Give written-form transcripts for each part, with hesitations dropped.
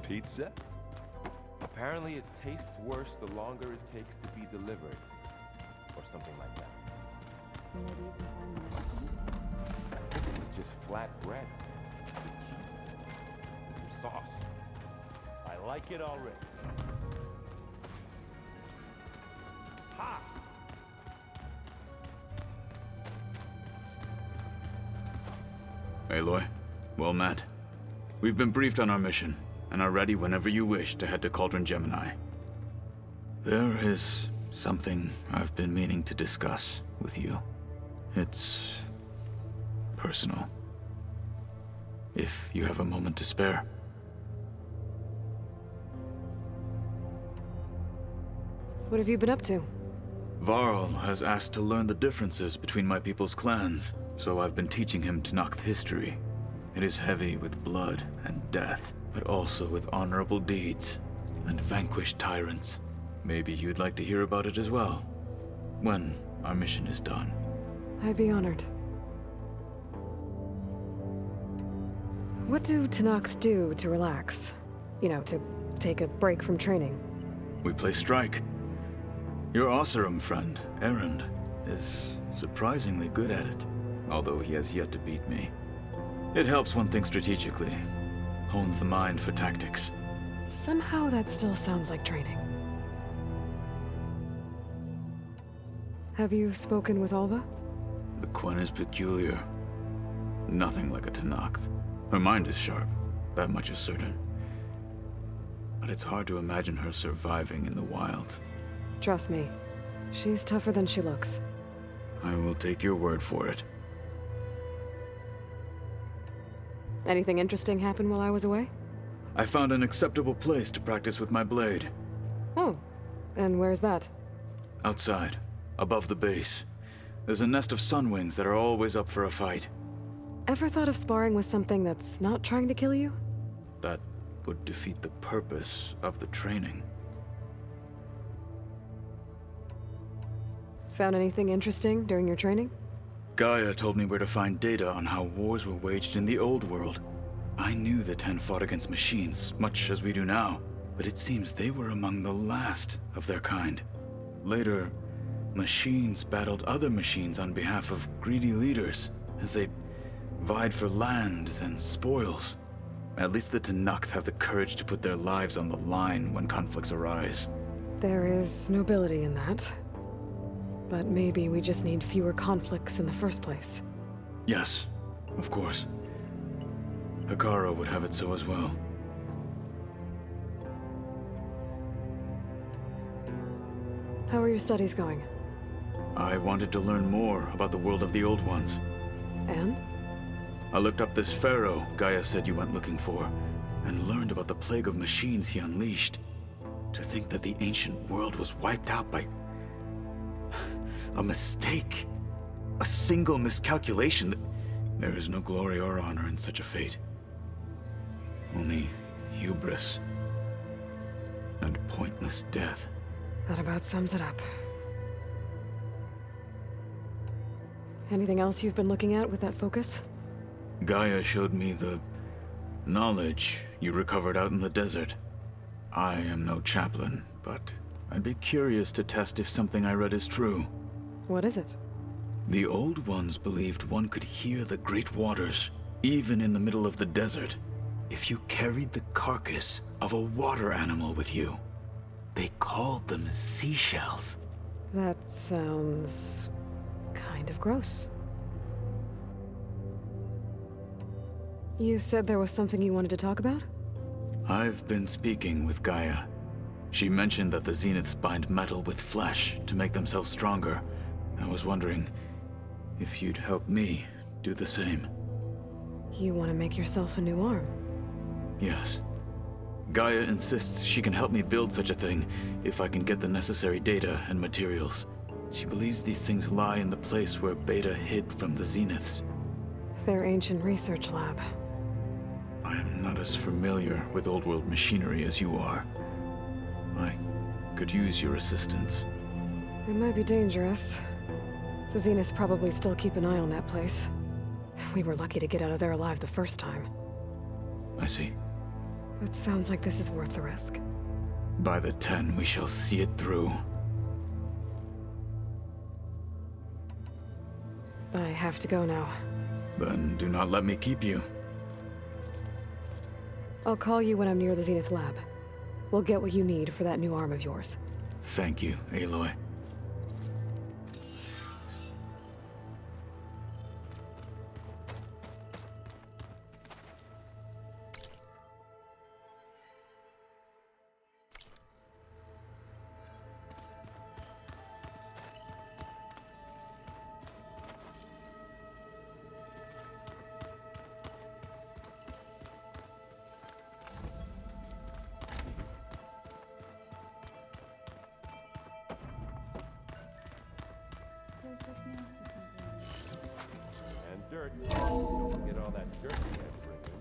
Pizza? Apparently it tastes worse the longer it takes to be delivered. Or something like that. Maybe you can find me. I think it was just flat bread. With cheese. And some sauce. I like it already. Ha! Aloy, well met. We've been briefed on our mission, and are ready whenever you wish to head to Cauldron Gemini. There is something I've been meaning to discuss with you. It's personal. If you have a moment to spare. What have you been up to? Varl has asked to learn the differences between my people's clans, so I've been teaching him Tenakth history. It is heavy with blood and death, but also with honorable deeds and vanquished tyrants. Maybe you'd like to hear about it as well, when our mission is done. I'd be honored. What do Tenakth do to relax? You know, to take a break from training? We play strike. Your Oseram friend, Erend, is surprisingly good at it, although he has yet to beat me. It helps one think strategically, hones the mind for tactics. Somehow that still sounds like training. Have you spoken with Alva? The Quen is peculiar. Nothing like a Tenakth. Her mind is sharp, that much is certain. But it's hard to imagine her surviving in the wilds. Trust me, she's tougher than she looks. I will take your word for it. Anything interesting happen while I was away? I found an acceptable place to practice with my blade. Oh, and where's that? Outside, above the base. There's a nest of sunwings that are always up for a fight. Ever thought of sparring with something that's not trying to kill you? That would defeat the purpose of the training. Found anything interesting during your training? Gaia told me where to find data on how wars were waged in the old world. I knew the Ten fought against machines, much as we do now, but it seems they were among the last of their kind. Later, machines battled other machines on behalf of greedy leaders, as they vied for lands and spoils. At least the Tenakth have the courage to put their lives on the line when conflicts arise. There is nobility in that. But maybe we just need fewer conflicts in the first place. Yes, of course. Hekara would have it so as well. How are your studies going? I wanted to learn more about the world of the Old Ones. And? I looked up this pharaoh Gaia said you went looking for, and learned about the plague of machines he unleashed. To think that the ancient world was wiped out by a mistake. A single miscalculation. There is no glory or honor in such a fate. Only hubris and pointless death. That about sums it up. Anything else you've been looking at with that focus? Gaia showed me the knowledge you recovered out in the desert. I am no chaplain, but I'd be curious to test if something I read is true. What is it? The Old Ones believed one could hear the great waters, even in the middle of the desert, if you carried the carcass of a water animal with you. They called them seashells. That sounds kind of gross. You said there was something you wanted to talk about? I've been speaking with Gaia. She mentioned that the Zeniths bind metal with flesh to make themselves stronger. I was wondering if you'd help me do the same. You want to make yourself a new arm? Yes. Gaia insists she can help me build such a thing if I can get the necessary data and materials. She believes these things lie in the place where Beta hid from the Zeniths. Their ancient research lab. I am not as familiar with old world machinery as you are. I could use your assistance. It might be dangerous. The Zeniths probably still keep an eye on that place. We were lucky to get out of there alive the first time. I see. It sounds like this is worth the risk. By the 10, we shall see it through. I have to go now. Then do not let me keep you. I'll call you when I'm near the Zenith lab. We'll get what you need for that new arm of yours. Thank you, Aloy. And dirt. Don't forget all that dirt you had to bring in.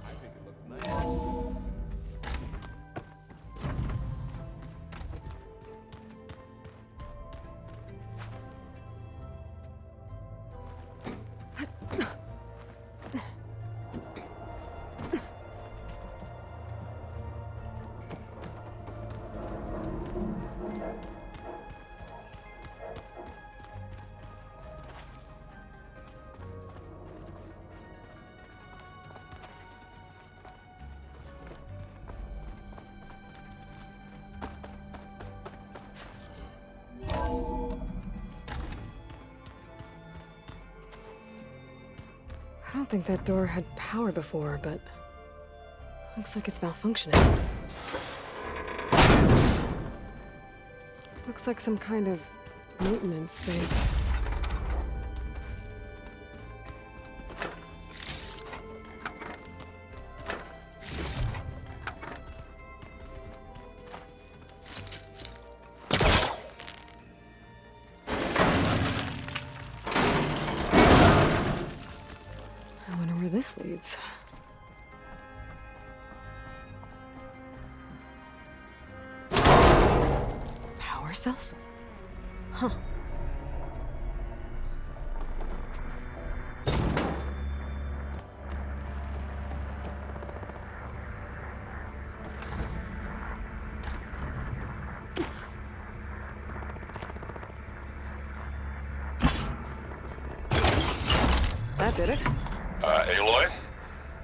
I think it looks nice. I don't think that door had power before, but looks like it's malfunctioning. Looks like some kind of maintenance space. I wonder where this leads. Power cells? Huh. That did it. Aloy?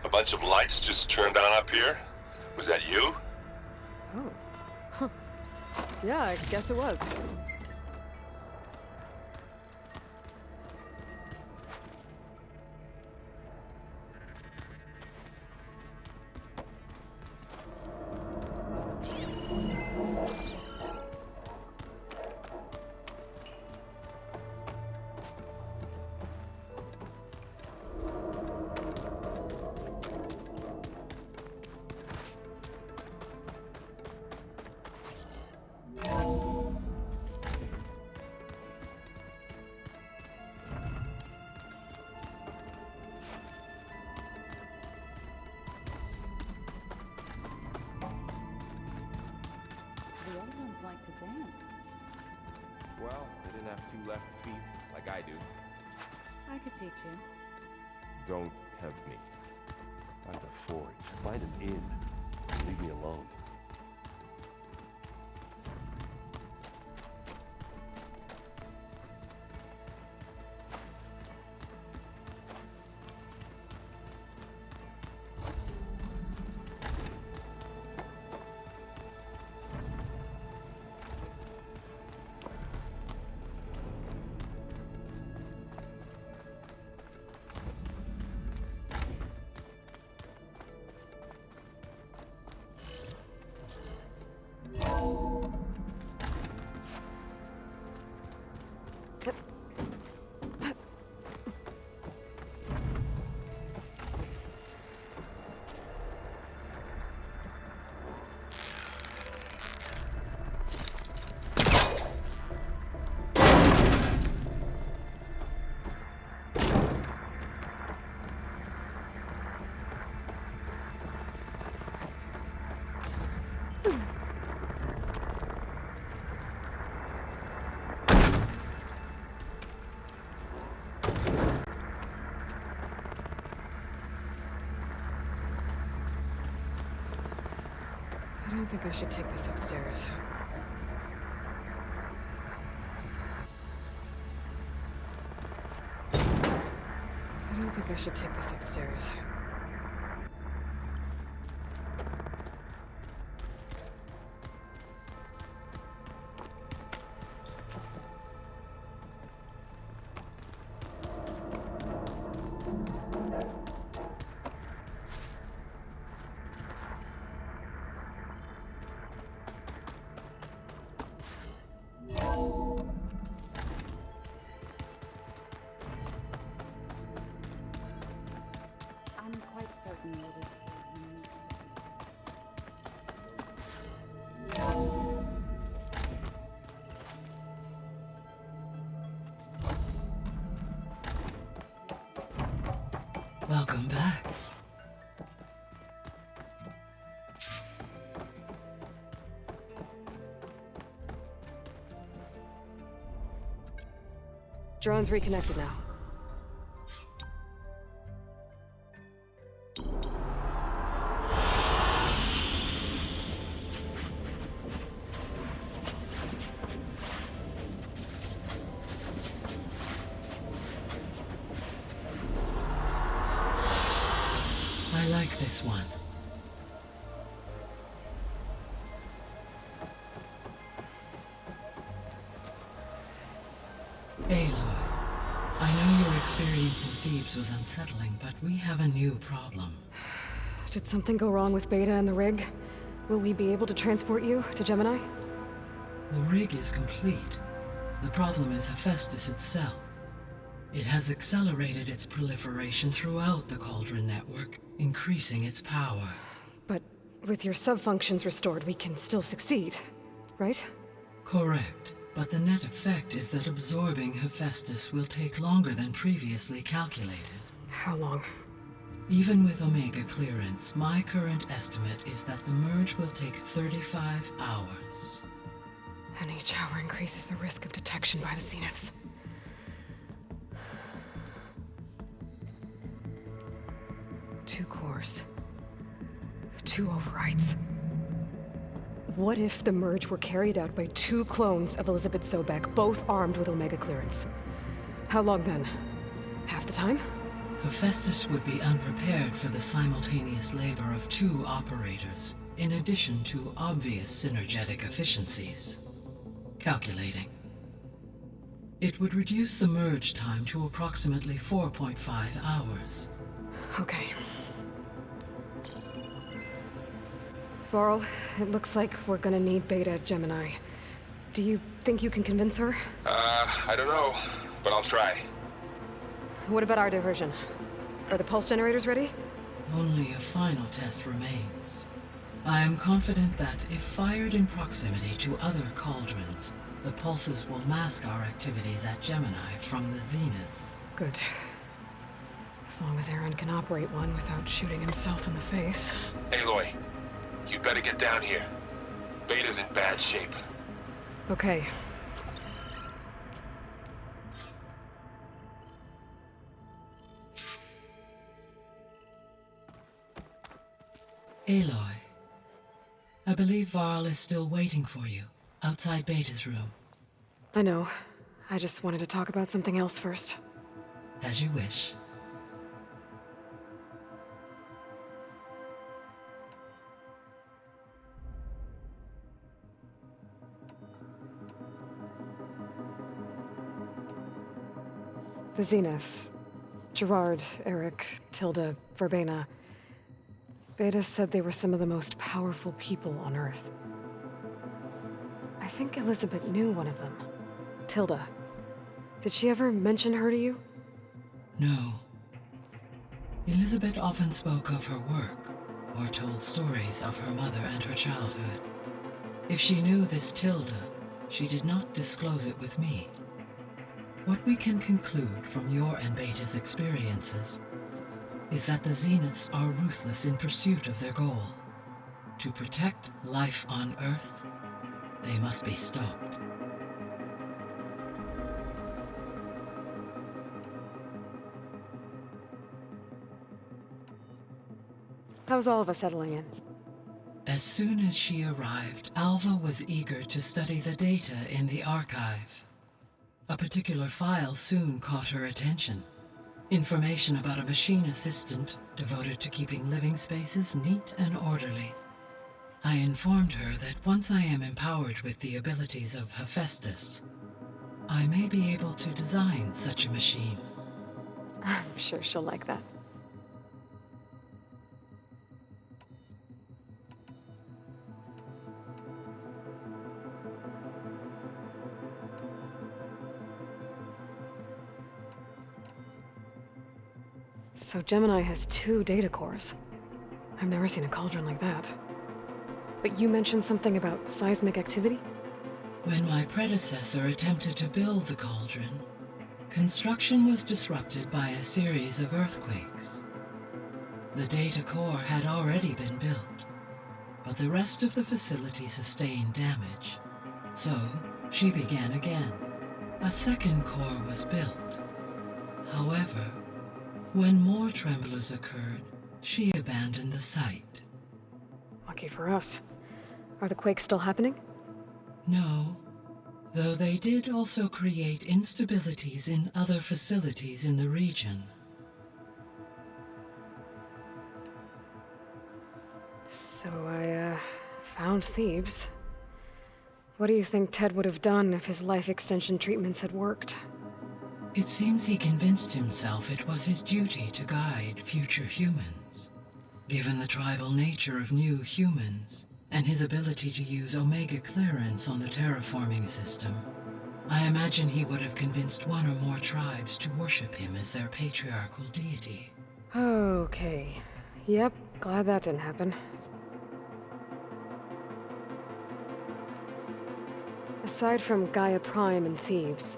A bunch of lights just turned on up here? Was that you? Oh. Huh. Yeah, I guess it was. The other ones like to dance. Well, they didn't have two left feet like I do. I could teach you. Don't tempt me. Dr. Forge, find an inn. Leave me alone. don't think I should take this upstairs. I don't think I should take this upstairs. I'm quite certain that it's... Welcome back. Drone's reconnected now. I like this one. Aloy, I know your experience in Thebes was unsettling, but we have a new problem. Did something go wrong with Beta and the rig? Will we be able to transport you to Gemini? The rig is complete. The problem is Hephaestus itself. It has accelerated its proliferation throughout the Cauldron network, increasing its power. But with your sub-functions restored, we can still succeed, right? Correct, but the net effect is that absorbing Hephaestus will take longer than previously calculated. How long? Even with Omega clearance, my current estimate is that the merge will take 35 hours. And each hour increases the risk of detection by the Zeniths. Two cores. Two overrides. What if the merge were carried out by two clones of Elizabeth Sobek, both armed with Omega clearance? How long then? Half the time? Hephaestus would be unprepared for the simultaneous labor of two operators, in addition to obvious synergetic efficiencies. Calculating. It would reduce the merge time to approximately 4.5 hours. Okay. Varl, it looks like we're gonna need Beta at Gemini. Do you think you can convince her? I don't know, but I'll try. What about our diversion? Are the pulse generators ready? Only a final test remains. I am confident that if fired in proximity to other cauldrons, the pulses will mask our activities at Gemini from the zeniths. Good. As long as Aaron can operate one without shooting himself in the face. Aloy, you better get down here. Beta's in bad shape. Okay. Aloy, I believe Varl is still waiting for you, outside Beta's room. I know. I just wanted to talk about something else first. As you wish. The Zeniths. Gerard, Eric, Tilda, Verbena. Beta said they were some of the most powerful people on Earth. I think Elizabeth knew one of them. Tilda. Did she ever mention her to you? No. Elizabeth often spoke of her work, or told stories of her mother and her childhood. If she knew this Tilda, she did not disclose it with me. What we can conclude from your and Beta's experiences is that the Zeniths are ruthless in pursuit of their goal. To protect life on Earth, they must be stopped. How's all of us settling in? As soon as she arrived, Alva was eager to study the data in the archive. A particular file soon caught her attention. Information about a machine assistant devoted to keeping living spaces neat and orderly. I informed her that once I am empowered with the abilities of Hephaestus, I may be able to design such a machine. I'm sure she'll like that. So Gemini has 2 data cores. I've never seen a cauldron like that. But you mentioned something about seismic activity? When my predecessor attempted to build the cauldron, construction was disrupted by a series of earthquakes. The data core had already been built, but the rest of the facility sustained damage. So she began again. A second core was built. However, when more tremblers occurred, she abandoned the site. Lucky for us. Are the quakes still happening? No, though they did also create instabilities in other facilities in the region. So I, found Thebes. What do you think Ted would have done if his life extension treatments had worked? It seems he convinced himself it was his duty to guide future humans. Given the tribal nature of new humans, and his ability to use Omega clearance on the terraforming system, I imagine he would have convinced one or more tribes to worship him as their patriarchal deity. Okay. Yep, glad that didn't happen. Aside from Gaia Prime and Thebes,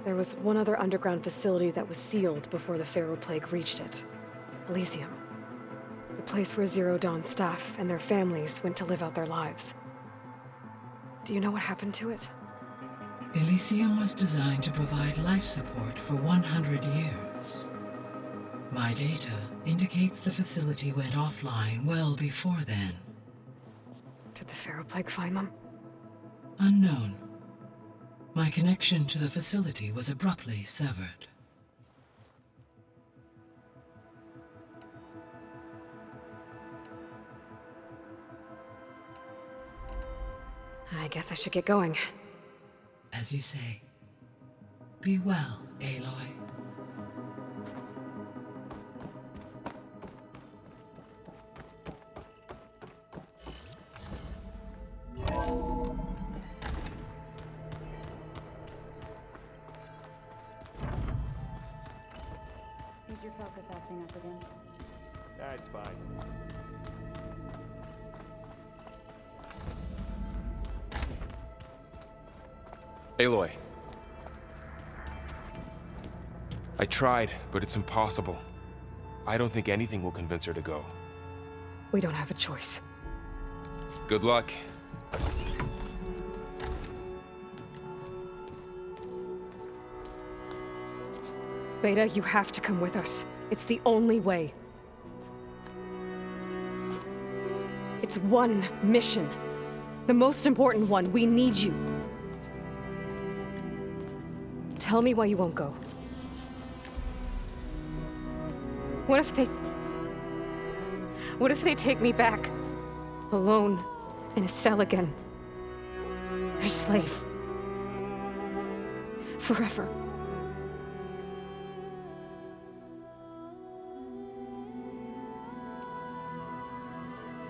there was one other underground facility that was sealed before the Pharaoh Plague reached it. Elysium. The place where Zero Dawn staff and their families went to live out their lives. Do you know what happened to it? Elysium was designed to provide life support for 100 years. My data indicates the facility went offline well before then. Did the Pharaoh Plague find them? Unknown. My connection to the facility was abruptly severed. I guess I should get going. As you say, be well, Aloy. Is your focus acting up again? That's fine. Aloy. I tried, but it's impossible. I don't think anything will convince her to go. We don't have a choice. Good luck. Beta, you have to come with us. It's the only way. It's one mission. The most important one. We need you. Tell me why you won't go. What if they take me back? Alone, in a cell again. Their slave. Forever.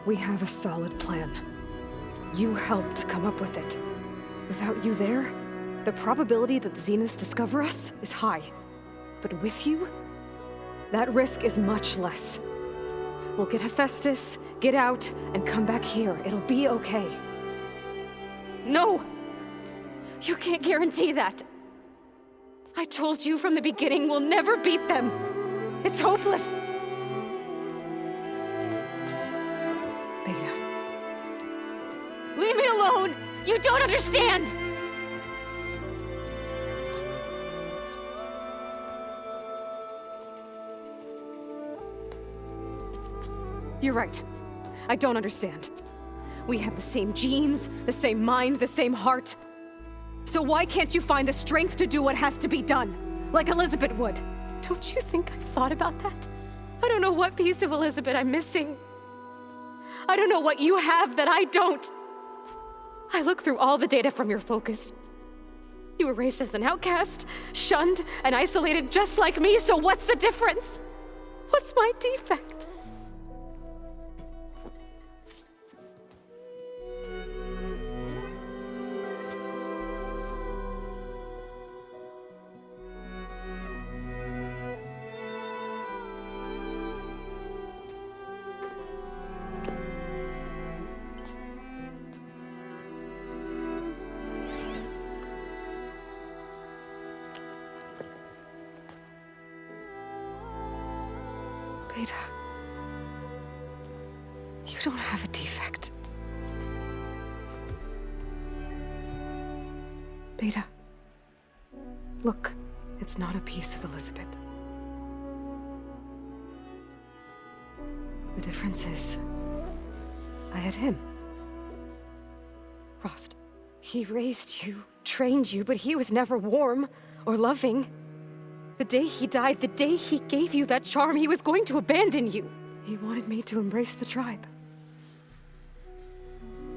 We have a solid plan. You helped come up with it. Without you there, the probability that Zeniths discover us is high. But with you, that risk is much less. We'll get Hephaestus, get out, and come back here. It'll be okay. No! You can't guarantee that. I told you from the beginning we'll never beat them. It's hopeless. Beta. Leave me alone! You don't understand! You're right. I don't understand. We have the same genes, the same mind, the same heart. So why can't you find the strength to do what has to be done? Like Elizabeth would. Don't you think I've thought about that? I don't know what piece of Elizabeth I'm missing. I don't know what you have that I don't. I look through all the data from your focus. You were raised as an outcast, shunned, and isolated just like me, so what's the difference? What's my defect? Beta, you don't have a defect. Beta, look, it's not a piece of Elizabeth. The difference is, I had him. Frost. He raised you, trained you, but he was never warm or loving. The day he died, the day he gave you that charm, he was going to abandon you. He wanted me to embrace the tribe.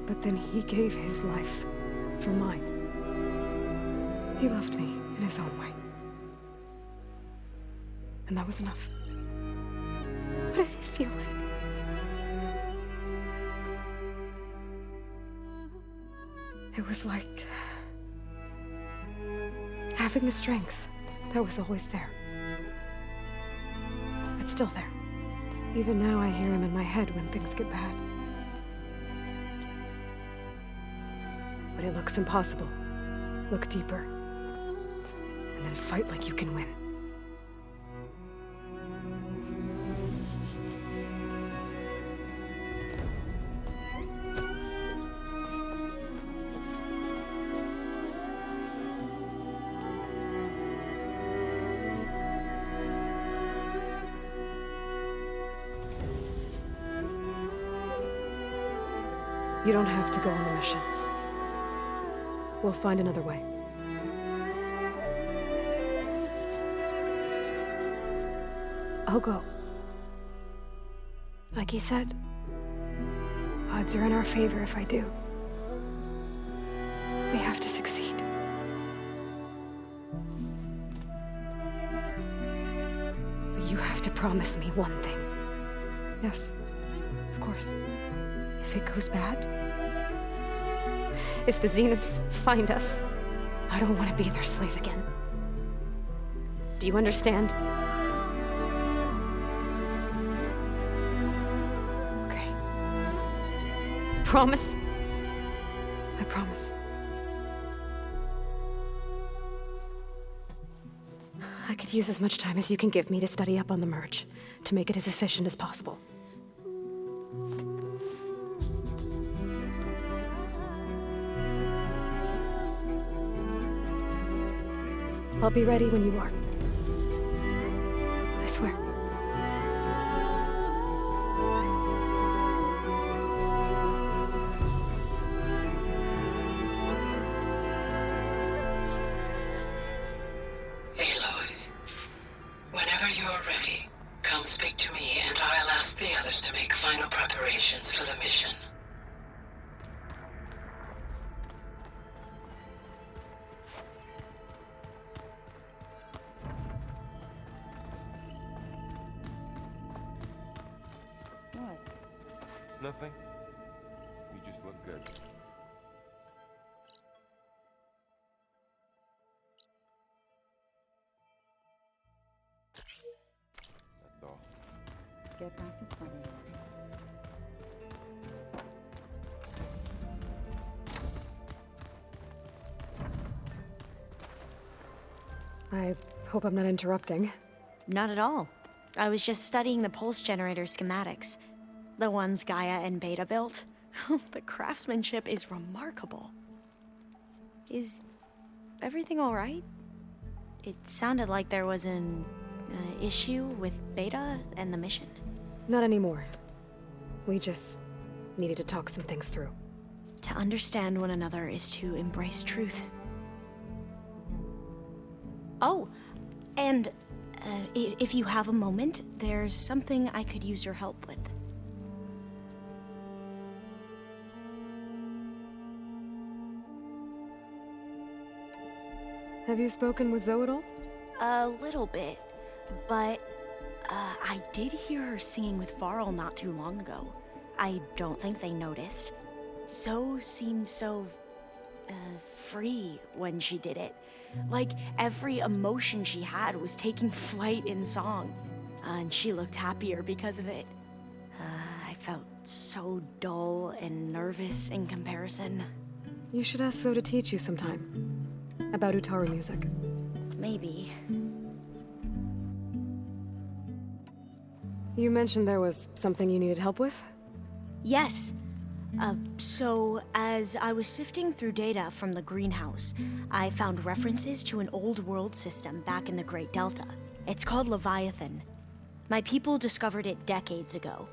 But then he gave his life for mine. He loved me in his own way. And that was enough. What did it feel like? It was like having the strength that was always there. It's still there. Even now I hear him in my head when things get bad. But it looks impossible. Look deeper. And then fight like you can win. You don't have to go on the mission. We'll find another way. I'll go. Like you said, odds are in our favor if I do. We have to succeed. But you have to promise me one thing. Yes, of course. If it goes bad, if the Zeniths find us, I don't want to be their slave again. Do you understand? Okay. Promise? I promise. I could use as much time as you can give me to study up on the merge, to make it as efficient as possible. I'll be ready when you are. I swear. Aloy, whenever you're ready, come speak to me and I'll ask the others to make final preparations for the mission. Nothing. You just look good. That's all. Get back to studying. I hope I'm not interrupting. Not at all. I was just studying the pulse generator schematics. The ones Gaia and Beta built. The craftsmanship is remarkable. Is everything all right? It sounded like there was an issue with Beta and the mission. Not anymore. We just needed to talk some things through. To understand one another is to embrace truth. Oh, and if you have a moment, there's something I could use your help with. Have you spoken with Zoe at all? A little bit, but I did hear her singing with Varl not too long ago. I don't think they noticed. Zoe seemed so free when she did it. Like every emotion she had was taking flight in song. And she looked happier because of it. I felt so dull and nervous in comparison. You should ask Zoe to teach you sometime. About Utaru music. Maybe. You mentioned there was something you needed help with? Yes. So, as I was sifting through data from the greenhouse, I found references to an old world system back in the Great Delta. It's called Leviathan. My people discovered it decades ago.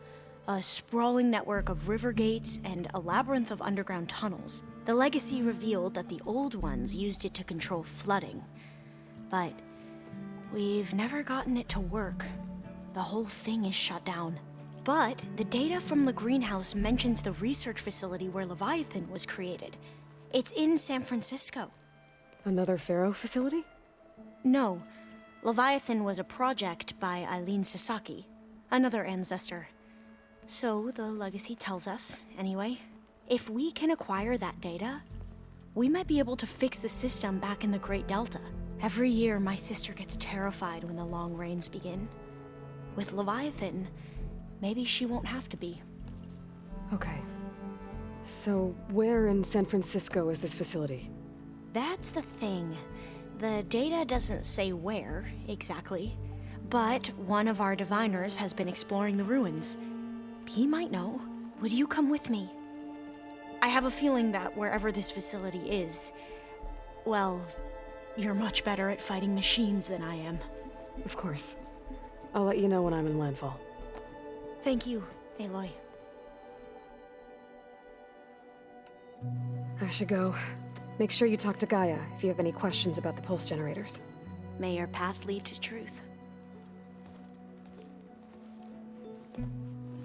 A sprawling network of river gates and a labyrinth of underground tunnels. The legacy revealed that the old ones used it to control flooding. But we've never gotten it to work. The whole thing is shut down. But the data from the greenhouse mentions the research facility where Leviathan was created. It's in San Francisco. Another Pharaoh facility? No. Leviathan was a project by Eileen Sasaki, another ancestor. So the legacy tells us, anyway, if we can acquire that data, we might be able to fix the system back in the Great Delta. Every year, my sister gets terrified when the long rains begin. With Leviathan, maybe she won't have to be. Okay. So, where in San Francisco is this facility? That's the thing. The data doesn't say where, exactly. But one of our diviners has been exploring the ruins. He might know. Would you come with me? I have a feeling that wherever this facility is, well, you're much better at fighting machines than I am. Of course. I'll let you know when I'm in landfall. Thank you, Aloy. I should go. Make sure you talk to Gaia if you have any questions about the pulse generators. May your path lead to truth.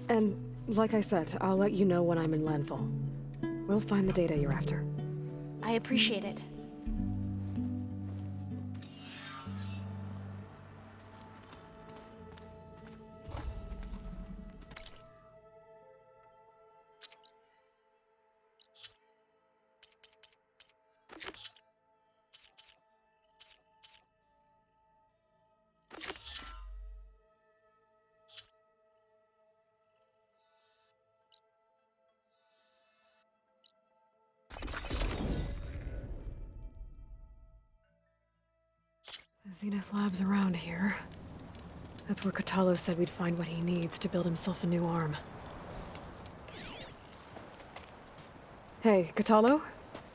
And, like I said, I'll let you know when I'm in landfall. We'll find the data you're after. I appreciate it. The Zenith Lab's around here. That's where Katalo said we'd find what he needs to build himself a new arm. Hey, Katalo?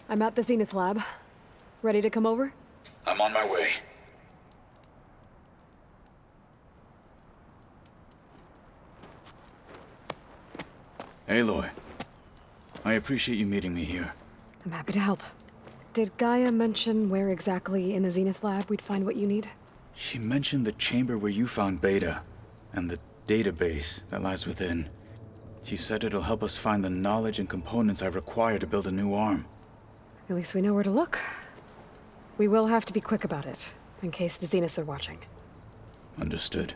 I'm at the Zenith Lab. Ready to come over? I'm on my way. Aloy, I appreciate you meeting me here. I'm happy to help. Did Gaia mention where exactly in the Zenith Lab we'd find what you need? She mentioned the chamber where you found Beta, and the database that lies within. She said it'll help us find the knowledge and components I require to build a new arm. At least we know where to look. We will have to be quick about it, in case the Zeniths are watching. Understood.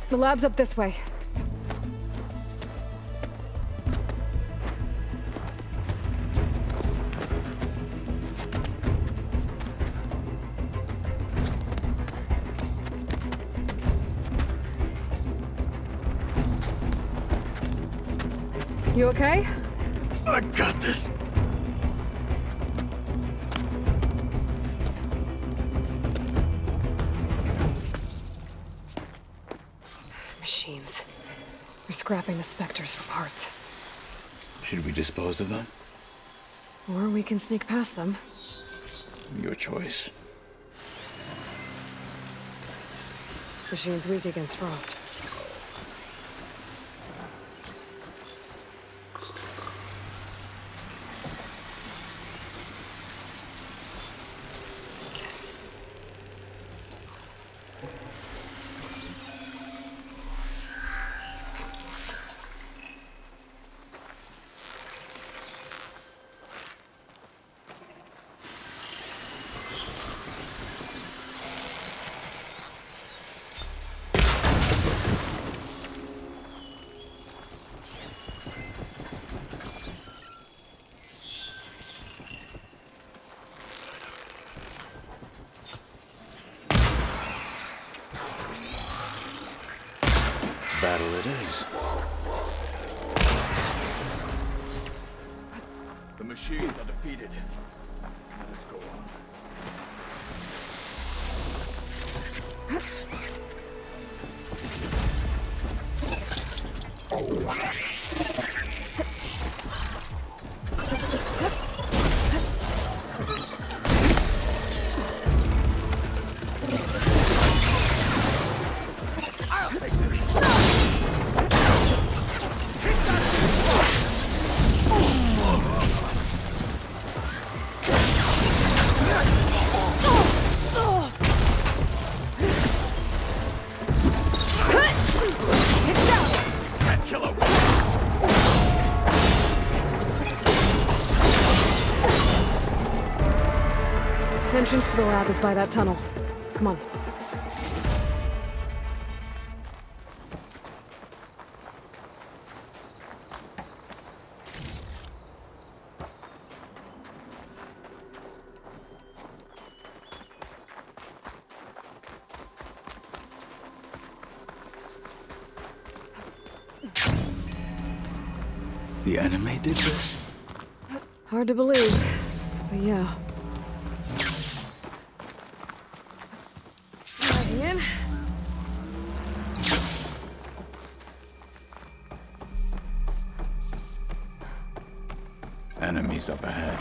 The lab's up this way. You okay? I got this. Machines. They're scrapping the specters for parts. Should we dispose of them? Or we can sneak past them. Your choice. machine's weak against frost. Battle it is. The machines are defeated. Let's go on. Entrance to the lab is by that tunnel. Come on. The anime did this? Hard to believe, but yeah. Diving in. Enemies up ahead.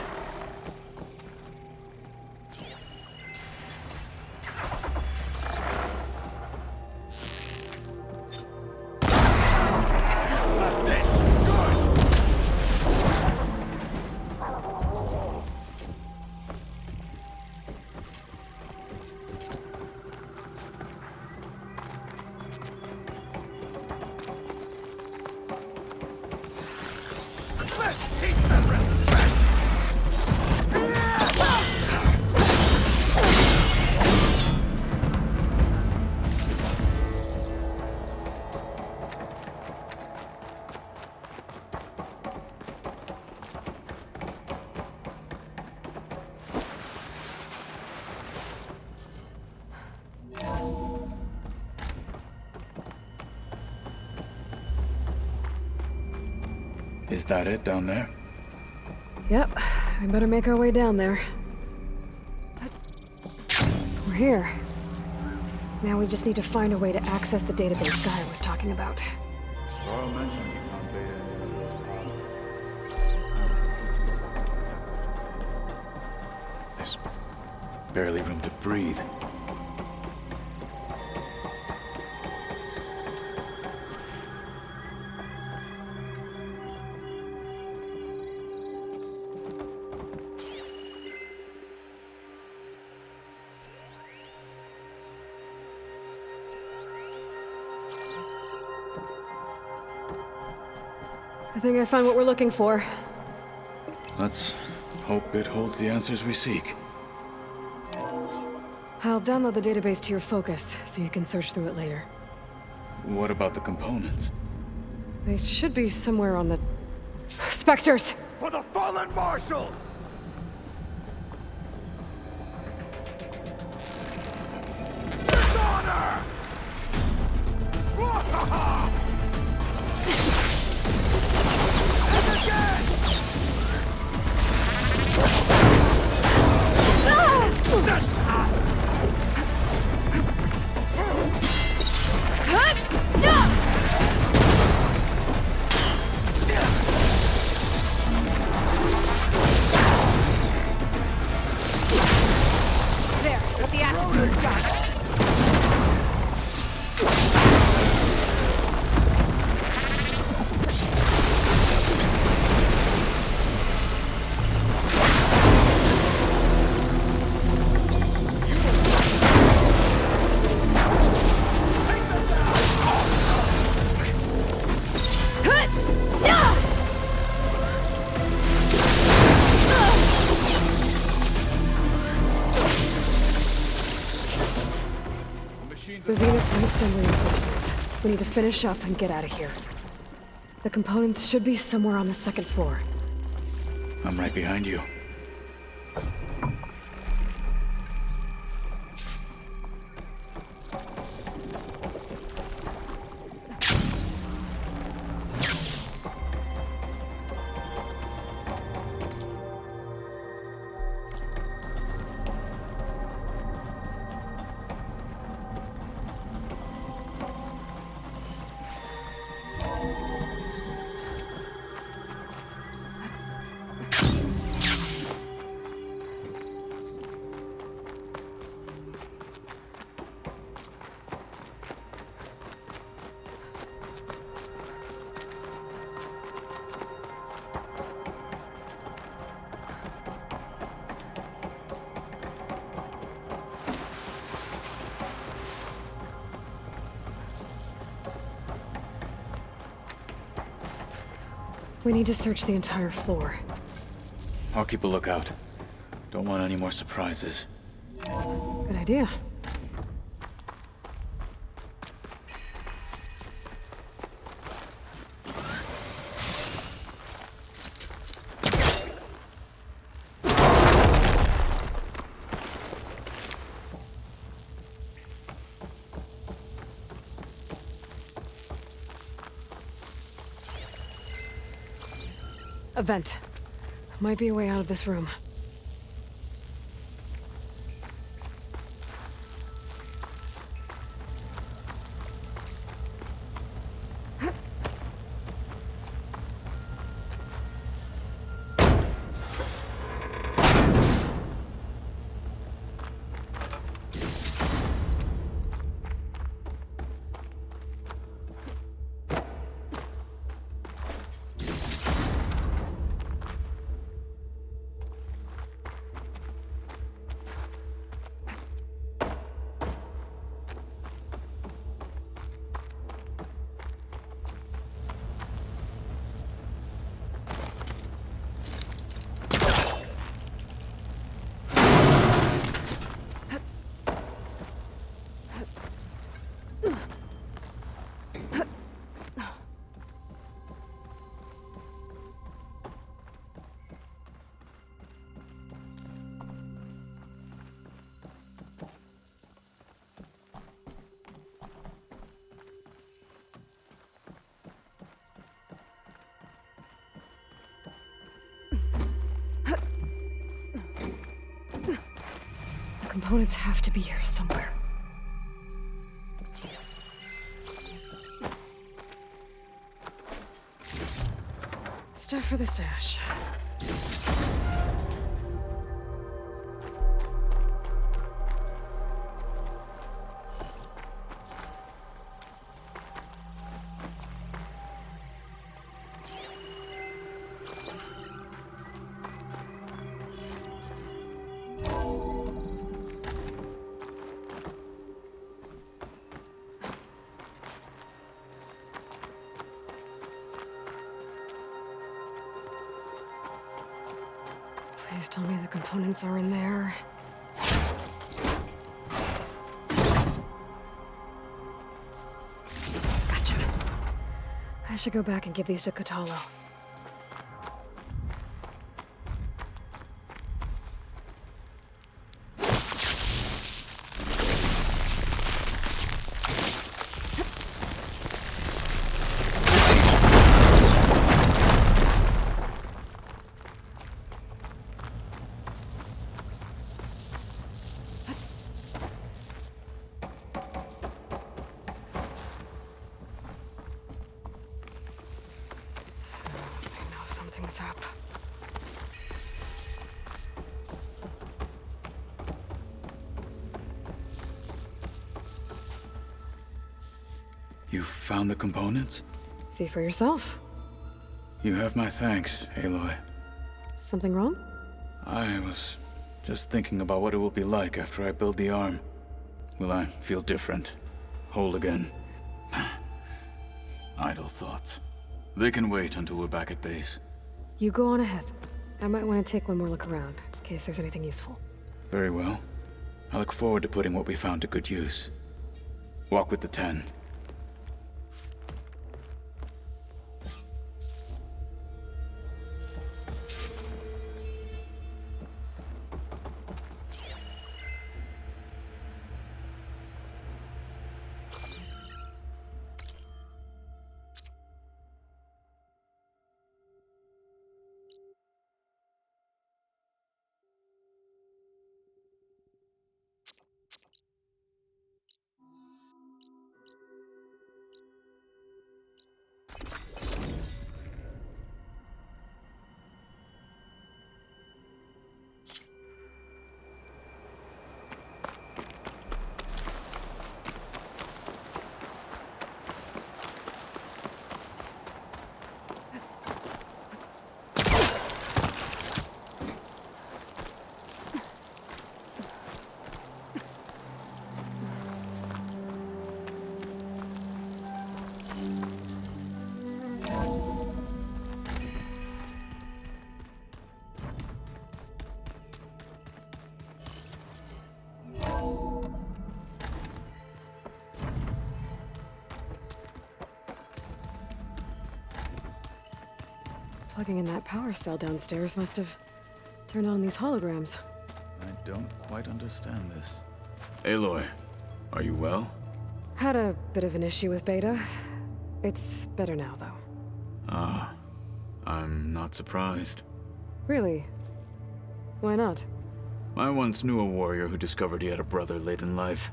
Is that it down there? Yep, we better make our way down there. We're here. Now we just need to find a way to access the database Guy was talking about. There's barely room to breathe. I think I found what we're looking for. Let's hope it holds the answers we seek. I'll download the database to your Focus, so you can search through it later. What about the components? They should be somewhere on the... Spectres! For the fallen marshals! Dishonor! And again! The Zeniths might send reinforcements. We need to finish up and get out of here. The components should be somewhere on the second floor. I'm right behind you. We need to search the entire floor. I'll keep a lookout. Don't want any more surprises. Good idea. A vent. Might be a way out of this room. Components have to be here somewhere. Stuff for the stash. Please tell me the components are in there. Gotcha. I should go back and give these to Kotalo. Something's up. You found the components? See for yourself. You have my thanks, Aloy. Something wrong? I was just thinking about what it will be like after I build the arm. Will I feel different? Whole again? Idle thoughts. They can wait until we're back at base. You go on ahead. I might want to take one more look around, in case there's anything useful. Very well. I look forward to putting what we found to good use. Walk with the 10. Plugging in that power cell downstairs must have turned on these holograms. I don't quite understand this. Aloy, are you well? Had a bit of an issue with Beta. It's better now, though. Ah, I'm not surprised. Really? Why not? I once knew a warrior who discovered he had a brother late in life.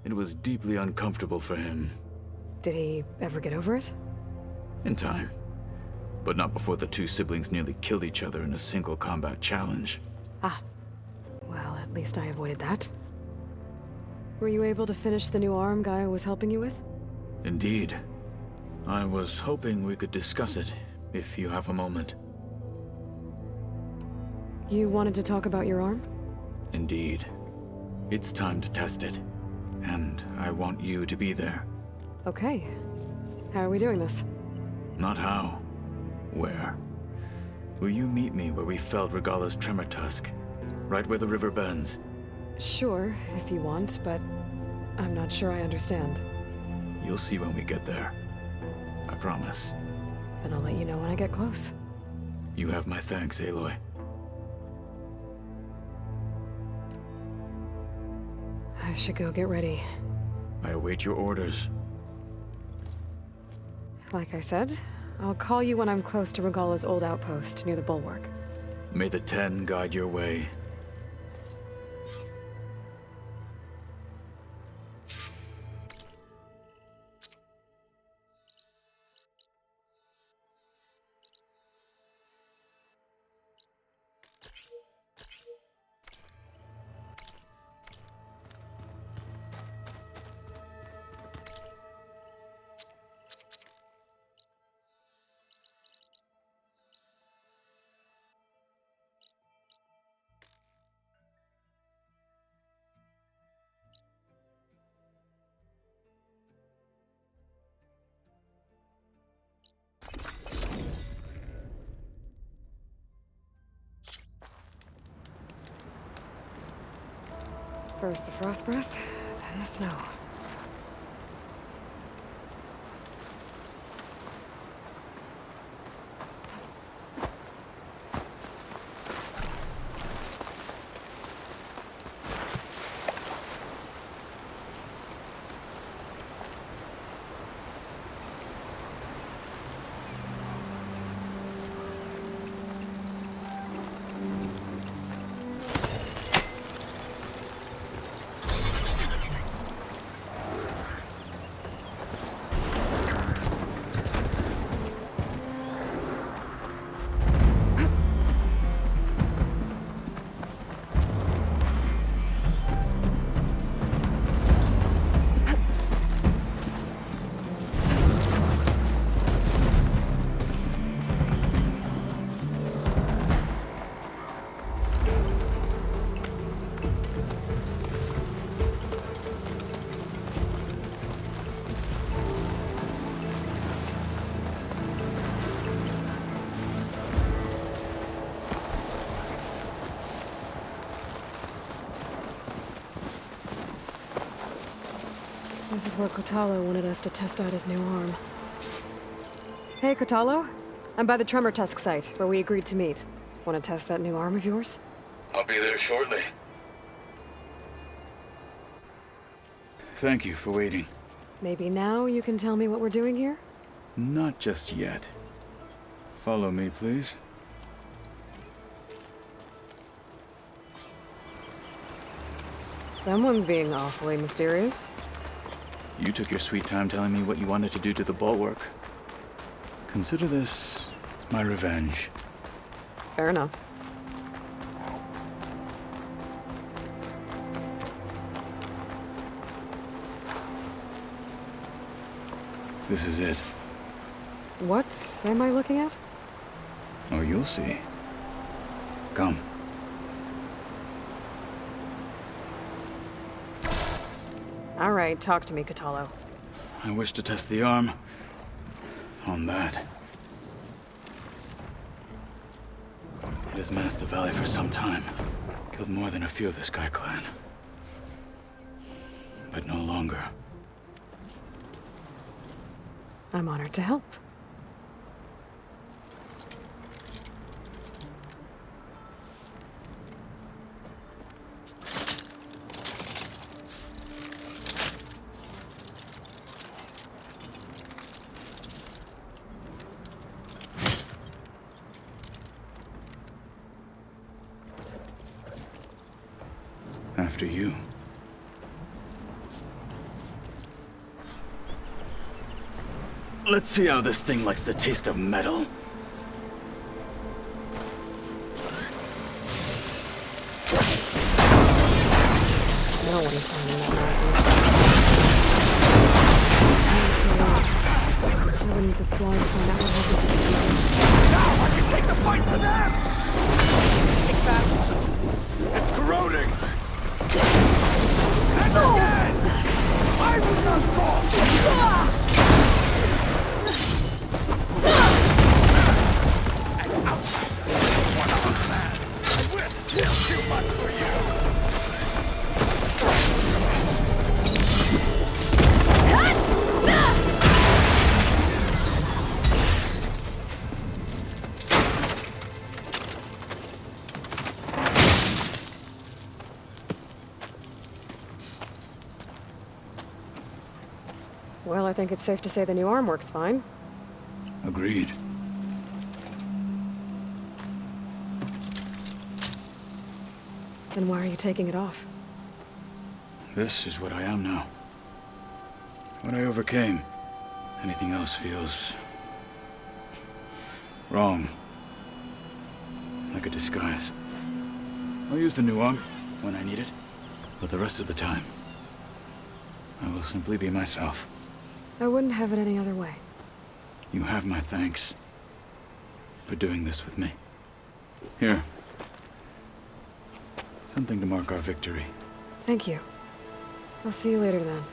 It was deeply uncomfortable for him. Did he ever get over it? In time. But not before the two siblings nearly killed each other in a single combat challenge. Ah. Well, at least I avoided that. Were you able to finish the new arm Gaia was helping you with? Indeed. I was hoping we could discuss it, if you have a moment. You wanted to talk about your arm? Indeed. It's time to test it. And I want you to be there. Okay. How are we doing this? Not how. Where? Will you meet me where we felled Regala's tremor tusk? Right where the river bends? Sure, if you want, but I'm not sure I understand. You'll see when we get there. I promise. Then I'll let you know when I get close. You have my thanks, Aloy. I should go get ready. I await your orders. Like I said, I'll call you when I'm close to Regala's old outpost near the bulwark. May the 10 guide your way. First the frost breath, then the snow. This is where Kotalo wanted us to test out his new arm. Hey, Kotalo. I'm by the Tremor Tusk site, where we agreed to meet. Want to test that new arm of yours? I'll be there shortly. Thank you for waiting. Maybe now you can tell me what we're doing here? Not just yet. Follow me, please. Someone's being awfully mysterious. You took your sweet time telling me what you wanted to do to the bulwark. Consider this my revenge. Fair enough. This is it. What am I looking at? Oh, you'll see. Come. All right, talk to me, Kotalo. I wish to test the arm on that. It has menaced the valley for some time. Killed more than a few of the Sky Clan. But no longer. I'm honored to help. After you. Let's see how this thing likes the taste of metal. No one's finding that noise. I wouldn't the fly to find out what happened to the people. Now I can take the fight to them! It's fast. It's corroding! And again! I will not fall! And out! One of us man! I will! Too much for you! Well, I think it's safe to say the new arm works fine. Agreed. Then why are you taking it off? This is what I am now. What I overcame. Anything else feels wrong. Like a disguise. I'll use the new arm when I need it, but the rest of the time, I will simply be myself. I wouldn't have it any other way. You have my thanks for doing this with me. Here. Something to mark our victory. Thank you. I'll see you later then.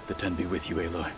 The 10 be with you, Aloy.